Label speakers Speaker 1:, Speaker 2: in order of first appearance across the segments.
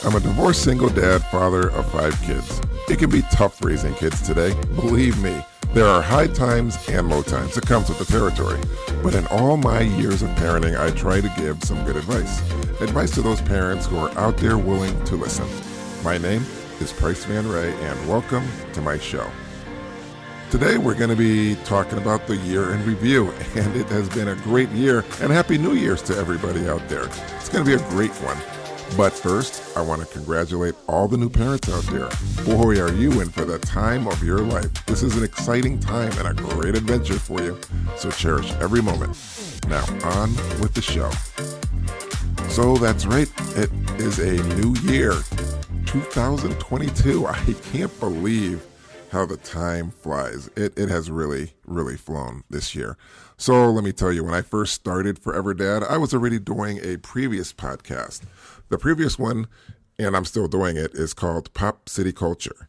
Speaker 1: I'm a divorced single dad, father of 5 kids. It can be tough raising kids today. Believe me, there are high times and low times. It comes with the territory. But in all my years of parenting, I try to give some good advice. Advice to those parents who are out there willing to listen. My name is Price Van Ray, and welcome to my show. Today we're going to be talking about the year in review, and it has been a great year, and Happy New Year's to everybody out there. It's going to be a great one. But first, I want to congratulate all the new parents out there. Boy, are you in for the time of your life. This is an exciting time and a great adventure for you, so cherish every moment. Now, on with the show. So that's right, it is a new year, 2022. I can't believe how the time flies. It has really, really flown this year. So let me tell you, when I first started Forever Dad, I was already doing a previous podcast. The previous one, and I'm still doing it, is called Pop City Culture.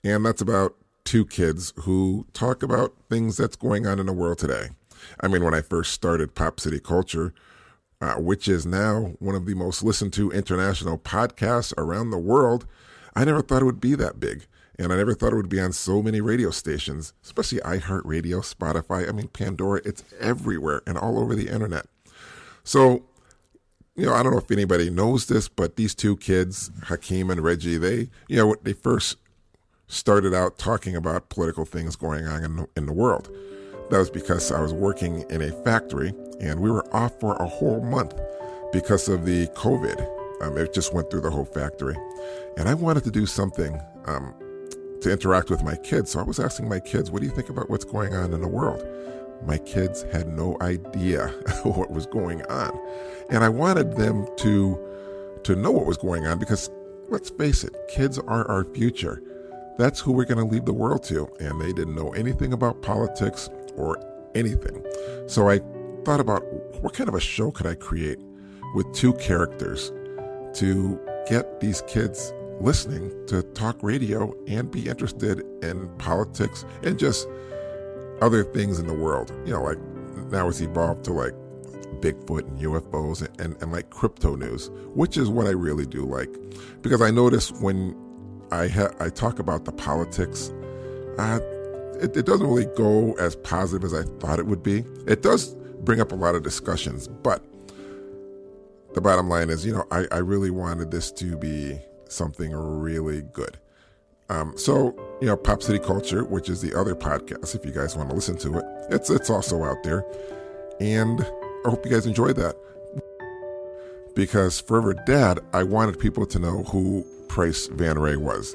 Speaker 1: And that's about 2 kids who talk about things that's going on in the world today. I mean, when I first started Pop City Culture, which is now one of the most listened to international podcasts around the world, I never thought it would be that big. And I never thought it would be on so many radio stations, especially iHeartRadio, Spotify, Pandora. It's everywhere and all over the internet. So, I don't know if anybody knows this, but these 2 kids, Hakeem and Reggie, they first started out talking about political things going on in the world. That was because I was working in a factory, and we were off for a whole month because of the COVID. It just went through the whole factory. And I wanted to do something to interact with my kids. So I was asking my kids, what do you think about what's going on in the world? My kids had no idea what was going on. And I wanted them to know what was going on because, let's face it, kids are our future. That's who we're going to leave the world to. And they didn't know anything about politics or anything. So I thought about what kind of a show could I create with 2 characters to get these kids listening to talk radio and be interested in politics and just other things in the world. Like now it's evolved to like Bigfoot and UFOs and like crypto news, which is what I really do like. Because I notice when I talk about the politics, it doesn't really go as positive as I thought it would be. It does bring up a lot of discussions, but the bottom line is, I really wanted this to be something really good. So Pop City Culture, which is the other podcast, if you guys want to listen to it, it's also out there. And I hope you guys enjoyed that. Because Forever Dad, I wanted people to know who Price Van Ray was.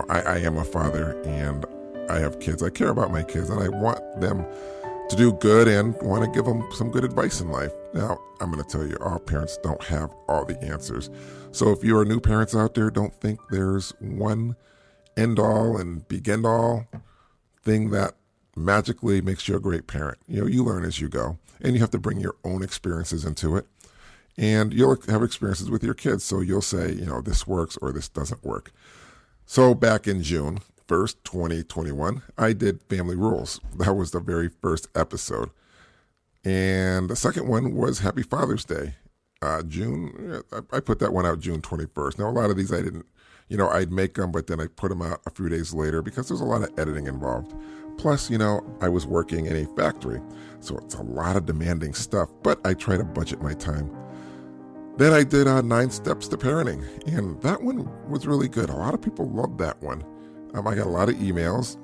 Speaker 1: I am a father and I have kids. I care about my kids and I want them to do good and want to give them some good advice in life. Now, I'm going to tell you, all parents don't have all the answers. So if you are new parents out there, don't think there's one end-all and begin-all thing that magically makes you a great parent. You learn as you go, and you have to bring your own experiences into it. And you'll have experiences with your kids, so you'll say, this works or this doesn't work. So back in June 1st, 2021, I did Family Rules. That was the very first episode. And the second one was Happy Father's Day. I put that one out June 21st. Now, a lot of these I didn't, I'd make them, but then I put them out a few days later because there's a lot of editing involved. Plus, I was working in a factory, so it's a lot of demanding stuff, but I try to budget my time. Then I did 9 Steps to Parenting, and that one was really good. A lot of people loved that one. I got a lot of emails,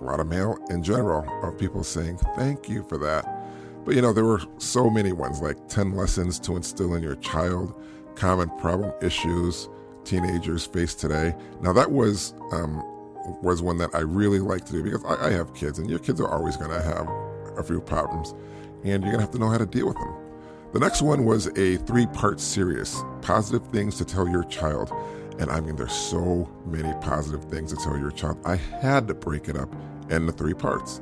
Speaker 1: a lot of mail in general of people saying, thank you for that. But there were so many ones like 10 lessons to instill in your child, common problem issues teenagers face today. Now that was one that I really like to do because I have kids and your kids are always going to have a few problems and you're going to have to know how to deal with them. The next one was a 3-part series, Positive Things to Tell Your Child. And there's so many positive things to tell your child. I had to break it up into 3 parts.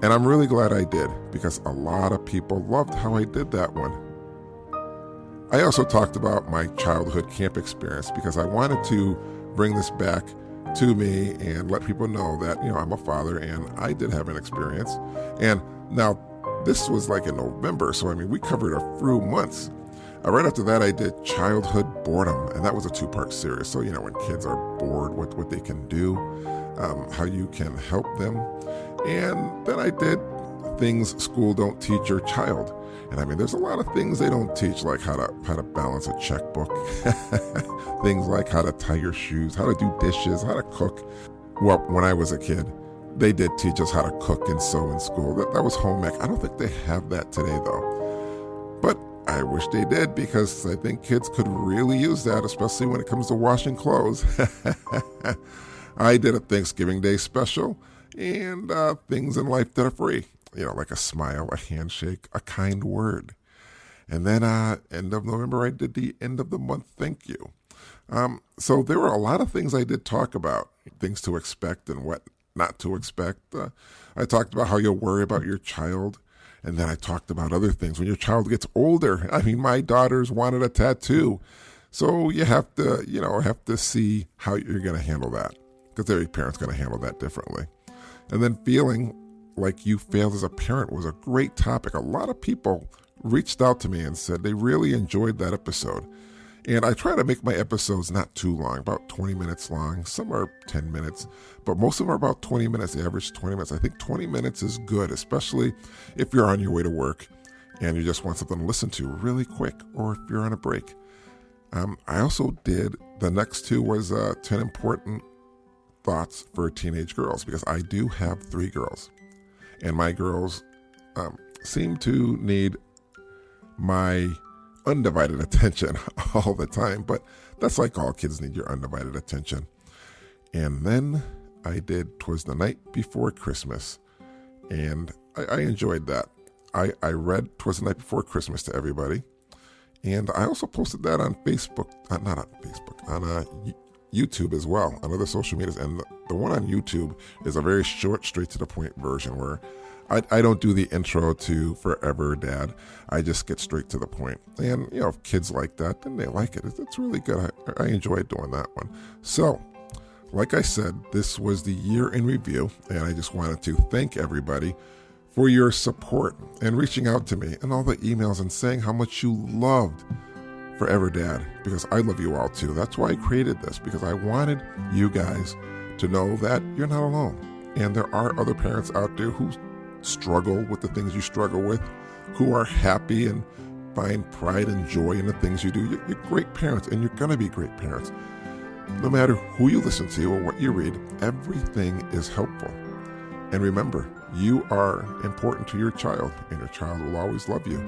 Speaker 1: And I'm really glad I did because a lot of people loved how I did that one. I also talked about my childhood camp experience because I wanted to bring this back to me and let people know that, I'm a father and I did have an experience. And now this was like in November. So, we covered a few months. Right after that, I did childhood boredom, and that was a 2-part series. So, when kids are bored, what they can do, how you can help them. And then I did things school don't teach your child. And there's a lot of things they don't teach, like how to balance a checkbook, things like how to tie your shoes, how to do dishes, how to cook. Well, when I was a kid, they did teach us how to cook and sew in school. That was home ec. I don't think they have that today, though. But I wish they did, because I think kids could really use that, especially when it comes to washing clothes. I did a Thanksgiving Day special, and things in life that are free. Like a smile, a handshake, a kind word. And then end of November, I did the end of the month thank you. So there were a lot of things I did talk about, things to expect and what not to expect. I talked about how you'll worry about your child. And then I talked about other things. When your child gets older, my daughters wanted a tattoo. So you have to see how you're going to handle that, because every parent's going to handle that differently. And then feeling like you failed as a parent was a great topic. A lot of people reached out to me and said they really enjoyed that episode. And I try to make my episodes not too long, about 20 minutes long. Some are 10 minutes, but most of them are about 20 minutes, average 20 minutes. I think 20 minutes is good, especially if you're on your way to work and you just want something to listen to really quick, or if you're on a break. I also did, the next 2 was 10 important thoughts for teenage girls, because I do have 3 girls. And my girls seem to need my undivided attention all the time, but that's like all kids need your undivided attention. And then I did 'Twas the Night Before Christmas, and I enjoyed that. I read 'Twas the Night Before Christmas to everybody, and I also posted that on Facebook, not on Facebook, on YouTube as well, on other social medias. And the one on YouTube is a very short, straight to the point version where I don't do the intro to Forever Dad. I just get straight to the point. And, if kids like that, then they like it. It's really good. I enjoyed doing that one. So, like I said, this was the year in review, and I just wanted to thank everybody for your support and reaching out to me and all the emails and saying how much you loved Forever Dad, because I love you all too. That's why I created this, because I wanted you guys to know that you're not alone. And there are other parents out there who struggle with the things you struggle with, who are happy and find pride and joy in the things you do. You're great parents, and you're going to be great parents. No matter who you listen to or what you read, everything is helpful. And remember, you are important to your child, and your child will always love you.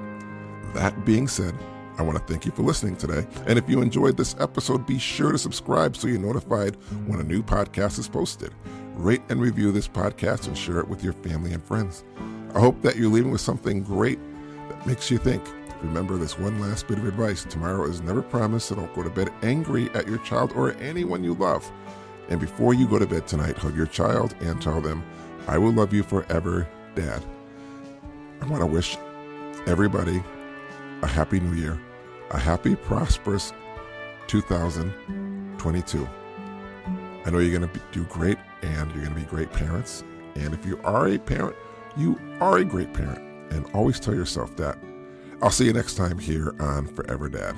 Speaker 1: That being said, I want to thank you for listening today. And if you enjoyed this episode, be sure to subscribe so you're notified when a new podcast is posted. Rate and review this podcast and share it with your family and friends. I hope that you're leaving with something great that makes you think. Remember this one last bit of advice. Tomorrow is never promised, so don't go to bed angry at your child or anyone you love. And before you go to bed tonight, hug your child and tell them, I will love you forever, Dad. I want to wish everybody a happy new year, a happy, prosperous 2022. I know you're going to do great, and you're going to be great parents. And if you are a parent, you are a great parent. And always tell yourself that. I'll see you next time here on Forever Dad.